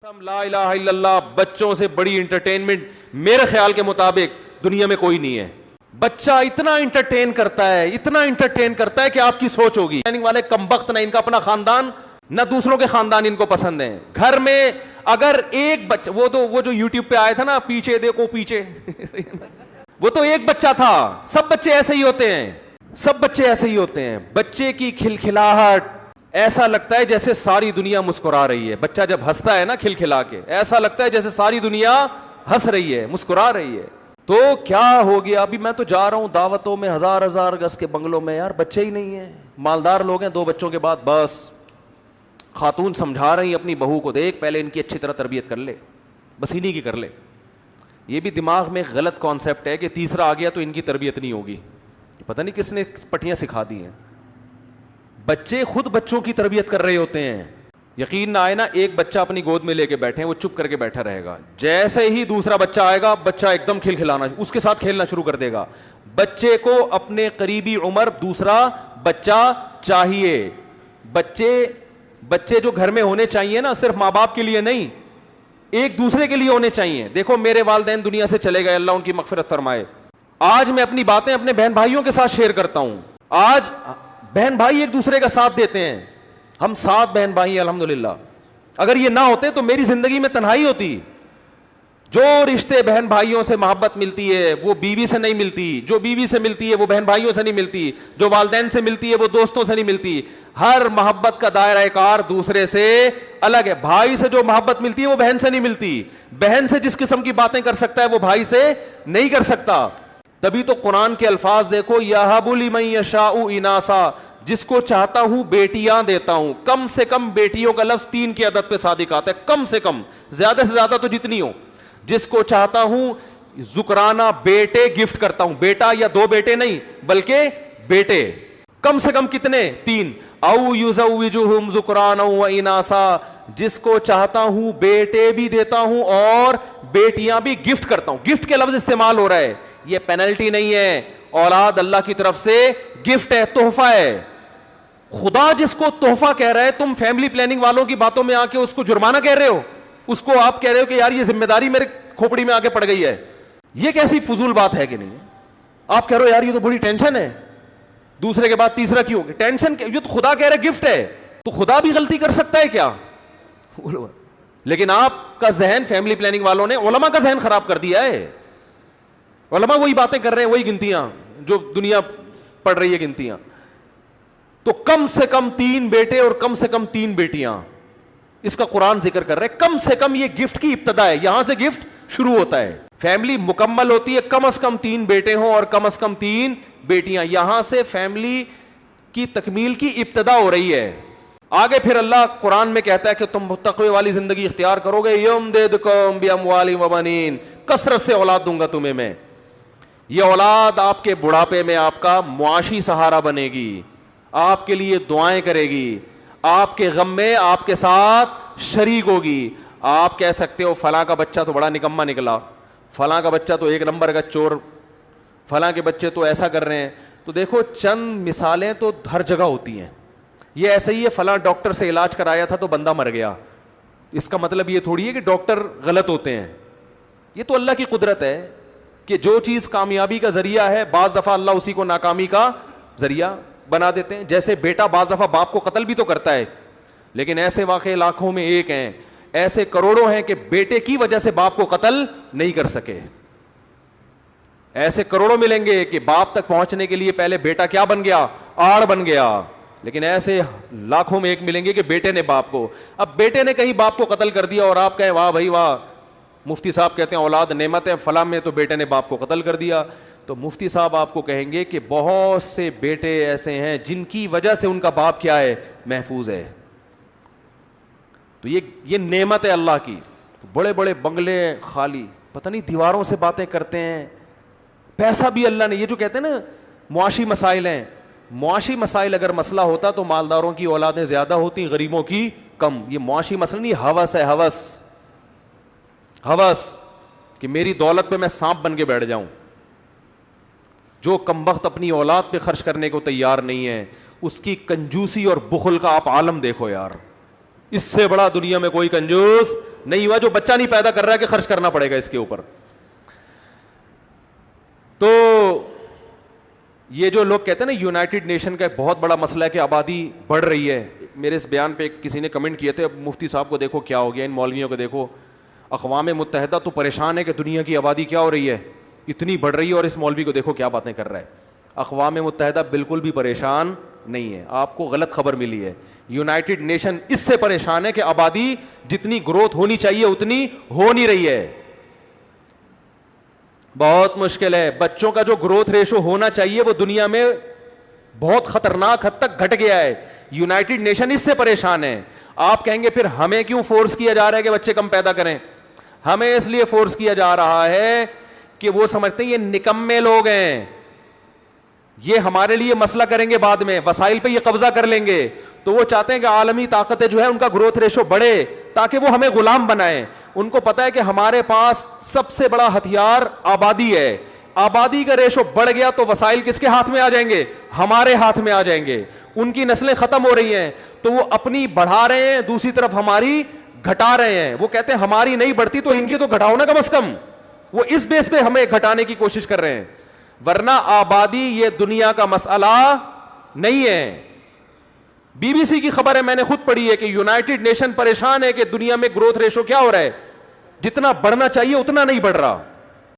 لا الہ الا اللہ بچوں سے بڑی انٹرٹینمنٹ میرے خیال کے مطابق دنیا میں کوئی نہیں ہے. بچہ اتنا انٹرٹین کرتا ہے کہ آپ کی سوچ ہوگی والے کمبخت نہ ان کا اپنا خاندان نہ دوسروں کے خاندان ان کو پسند ہیں. گھر میں اگر ایک بچہ وہ جو یوٹیوب پہ آیا تھا نا پیچھے دیکھو پیچھے وہ تو ایک بچہ تھا. سب بچے ایسے ہی ہوتے ہیں. بچے کی کھلکھلاہٹ ایسا لگتا ہے جیسے ساری دنیا مسکرا رہی ہے. بچہ جب ہنستا ہے نا کھلکھلا کے ایسا لگتا ہے جیسے ساری دنیا ہنس رہی ہے مسکرا رہی ہے. تو کیا ہو گیا؟ ابھی میں تو جا رہا ہوں دعوتوں میں ہزار گز کے بنگلوں میں، یار بچے ہی نہیں ہیں. مالدار لوگ ہیں 2 بچوں کے بعد بس خاتون سمجھا رہی اپنی بہو کو دیکھ پہلے ان کی اچھی طرح تربیت کر لے، بس انہیں کی کر لے. یہ بھی دماغ میں غلط کانسیپٹ ہے کہ تیسرا آ گیا تو ان کی تربیت نہیں ہوگی. پتہ نہیں کس نے پٹیاں سکھا دی ہیں. بچے خود بچوں کی تربیت کر رہے ہوتے ہیں. یقین نہ آئے نا، ایک بچہ اپنی گود میں لے کے بیٹھے وہ چپ کر کے بیٹھا رہے گا، جیسے ہی دوسرا بچہ آئے گا بچہ ایک دم کھلکھلانا اس کے ساتھ کھیلنا شروع کر دے گا. بچے کو اپنے قریبی عمر دوسرا بچہ چاہیے. بچے جو گھر میں ہونے چاہیے نا صرف ماں باپ کے لیے نہیں، ایک دوسرے کے لیے ہونے چاہیے. دیکھو میرے والدین دنیا سے چلے گئے، اللہ ان کی مغفرت فرمائے. آج میں اپنی باتیں اپنے بہن بھائیوں کے ساتھ شیئر کرتا ہوں. آج بہن بھائی ایک دوسرے کا ساتھ دیتے ہیں. ہم 7 بہن بھائی ہیں الحمدللہ. اگر یہ نہ ہوتے تو میری زندگی میں تنہائی ہوتی. جو رشتے بہن بھائیوں سے محبت ملتی ہے وہ بیوی سے نہیں ملتی، جو بیوی سے ملتی ہے وہ بہن بھائیوں سے نہیں ملتی، جو والدین سے ملتی ہے وہ دوستوں سے نہیں ملتی. ہر محبت کا دائرہ کار دوسرے سے الگ ہے. بھائی سے جو محبت ملتی ہے وہ بہن سے نہیں ملتی. بہن سے جس قسم کی باتیں کر سکتا ہے وہ بھائی سے نہیں کر سکتا. تبھی تو قرآن کے الفاظ دیکھو، یَهَبُ لِمَن يَشَاءُ إِنَاثًا، جس کو چاہتا ہوں بیٹیاں دیتا ہوں. کم سے کم بیٹیوں کا لفظ 3 کی عدد پہ صادق آتا ہے، کم سے کم، زیادہ سے زیادہ تو جتنی ہو. جس کو چاہتا ہوں ذکرانہ بیٹے گفٹ کرتا ہوں. بیٹا یا 2 بیٹے نہیں بلکہ بیٹے. کم سے کم کتنے؟ 3. او یزوجہم ذکرانا و اناسا، جس کو چاہتا ہوں بیٹے بھی دیتا ہوں اور بیٹیاں بھی گفٹ کرتا ہوں. گفٹ کے لفظ استعمال ہو رہا ہے، یہ پینلٹی نہیں ہے. اولاد اللہ کی طرف سے گفٹ ہے، تحفہ ہے. خدا جس کو تحفہ کہہ رہا ہے، تم فیملی پلاننگ والوں کی باتوں میں آ کے اس کو جرمانہ کہہ رہے ہو. اس کو آپ کہہ رہے ہو کہ یار یہ ذمہ داری میرے کھوپڑی میں آ کے پڑ گئی ہے. یہ کیسی فضول بات ہے کہ نہیں؟ آپ کہہ رہے ہو یار یہ تو بڑی ٹینشن ہے، دوسرے کے بعد تیسرا کیوں؟ ٹینشن یہ تو خدا کہہ رہے گفٹ ہے، تو خدا بھی غلطی کر سکتا ہے کیا؟ لیکن آپ کا ذہن فیملی پلاننگ والوں نے علماء کا ذہن خراب کر دیا ہے. علماء وہی باتیں کر رہے ہیں، وہی گنتیاں جو دنیا پڑھ رہی ہے گنتیاں. تو کم سے کم 3 بیٹے اور کم سے کم 3 بیٹیاں، اس کا قرآن ذکر کر رہے ہیں. کم سے کم یہ گفٹ کی ابتدا ہے، یہاں سے گفٹ شروع ہوتا ہے. فیملی مکمل ہوتی ہے کم از کم 3 بیٹے ہوں اور کم از کم 3 بیٹیاں. یہاں سے فیملی کی تکمیل کی ابتدا ہو رہی ہے. آگے پھر اللہ قرآن میں کہتا ہے کہ تم تقوی والی زندگی اختیار کرو گے، یمددکم باموال و بنین، کثرت سے اولاد دوں گا تمہیں میں. یہ اولاد آپ کے بڑھاپے میں آپ کا معاشی سہارا بنے گی، آپ کے لیے دعائیں کرے گی، آپ کے غم میں آپ کے ساتھ شریک ہوگی. آپ کہہ سکتے ہو فلاں کا بچہ تو بڑا نکما نکلا، فلاں کا بچہ تو 1 نمبر کا چور، فلاں کے بچے تو ایسا کر رہے ہیں. تو دیکھو چند مثالیں تو ہر جگہ ہوتی ہیں. یہ ایسا ہی ہے، فلاں ڈاکٹر سے علاج کرایا تھا تو بندہ مر گیا. اس کا مطلب یہ تھوڑی ہے کہ ڈاکٹر غلط ہوتے ہیں. یہ تو اللہ کی قدرت ہے کہ جو چیز کامیابی کا ذریعہ ہے بعض دفعہ اللہ اسی کو ناکامی کا ذریعہ بنا دیتے ہیں. جیسے بیٹا بعض دفعہ باپ کو قتل بھی تو کرتا ہے، لیکن ایسے واقعے لاکھوں میں ایک ہیں، ایسے کروڑوں ہیں کہ بیٹے کی وجہ سے باپ کو قتل نہیں کر سکے. ایسے کروڑوں ملیں گے کہ باپ تک پہنچنے کے لیے پہلے بیٹا کیا بن گیا؟ آڑ بن گیا. لیکن ایسے لاکھوں میں ایک ملیں گے کہ بیٹے نے باپ کو، اب بیٹے نے کہیں باپ کو قتل کر دیا اور آپ کہیں واہ بھائی واہ، مفتی صاحب کہتے ہیں اولاد نعمت ہے، فلاں میں تو بیٹے نے باپ کو قتل کر دیا. تو مفتی صاحب آپ کو کہیں گے کہ بہت سے بیٹے ایسے ہیں جن کی وجہ سے ان کا باپ کیا ہے؟ محفوظ ہے. تو یہ نعمت ہے اللہ کی. تو بڑے بڑے بنگلے خالی، پتہ نہیں دیواروں سے باتیں کرتے ہیں. پیسہ بھی اللہ نے، یہ جو کہتے ہیں نا معاشی مسائل ہیں، معاشی مسائل اگر مسئلہ ہوتا تو مالداروں کی اولادیں زیادہ ہوتی، غریبوں کی کم. یہ معاشی مسئلہ نہیں، ہوس ہے، ہوس کہ میری دولت پہ میں سانپ بن کے بیٹھ جاؤں. جو کمبخت اپنی اولاد پہ خرچ کرنے کو تیار نہیں ہے، اس کی کنجوسی اور بخل کا آپ عالم دیکھو یار. اس سے بڑا دنیا میں کوئی کنجوس نہیں ہوا, جو بچہ نہیں پیدا کر رہا ہے کہ خرچ کرنا پڑے گا اس کے اوپر. تو یہ جو لوگ کہتے ہیں نا یونائٹڈ نیشن کا ایک بہت بڑا مسئلہ ہے کہ آبادی بڑھ رہی ہے. میرے اس بیان پہ کسی نے کمنٹ کیے تھے, اب مفتی صاحب کو دیکھو کیا ہو گیا, ان مولویوں کو دیکھو, اقوام متحدہ تو پریشان ہے کہ دنیا کی آبادی کیا ہو رہی ہے, اتنی بڑھ رہی ہے, اور اس مولوی کو دیکھو کیا باتیں کر رہا ہے. اقوام متحدہ بالکل بھی پریشان نہیں ہے, آپ کو غلط خبر ملی ہے. یونائٹڈ نیشن اس سے پریشان ہے کہ آبادی جتنی گروتھ ہونی چاہیے اتنی ہو نہیں رہی ہے. بہت مشکل ہے. بچوں کا جو گروتھ ریشو ہونا چاہیے وہ دنیا میں بہت خطرناک حد تک گھٹ گیا ہے. یونائٹڈ نیشن اس سے پریشان ہے. آپ کہیں گے پھر ہمیں کیوں فورس کیا جا رہا ہے کہ بچے کم پیدا کریں؟ ہمیں اس لیے فورس کیا جا رہا ہے کہ وہ سمجھتے ہیں یہ نکمے لوگ ہیں, یہ ہمارے لیے مسئلہ کریں گے بعد میں, وسائل پہ یہ قبضہ کر لیں گے, تو وہ چاہتے ہیں کہ عالمی طاقتیں جو ہے ان کا گروتھ ریشو بڑھے تاکہ وہ ہمیں غلام بنائیں. ان کو پتا ہے کہ ہمارے پاس سب سے بڑا ہتھیار آبادی ہے. آبادی کا ریشو بڑھ گیا تو وسائل کس کے ہاتھ میں آ جائیں گے؟ ہمارے ہاتھ میں آ جائیں گے. ان کی نسلیں ختم ہو رہی ہیں تو وہ اپنی بڑھا رہے ہیں, دوسری طرف ہماری گھٹا رہے ہیں. وہ کہتے ہیں ہماری نہیں بڑھتی تو ان کی تو گھٹاؤ نا کم از کم. وہ اس بیس پہ ہمیں گھٹانے کی کوشش کر رہے ہیں, ورنہ آبادی یہ دنیا کا مسئلہ نہیں ہے. بی بی سی کی خبر ہے, میں نے خود پڑھی ہے کہ یونائٹڈ نیشن پریشان ہے کہ دنیا میں گروتھ ریشو کیا ہو رہا ہے, جتنا بڑھنا چاہیے اتنا نہیں بڑھ رہا.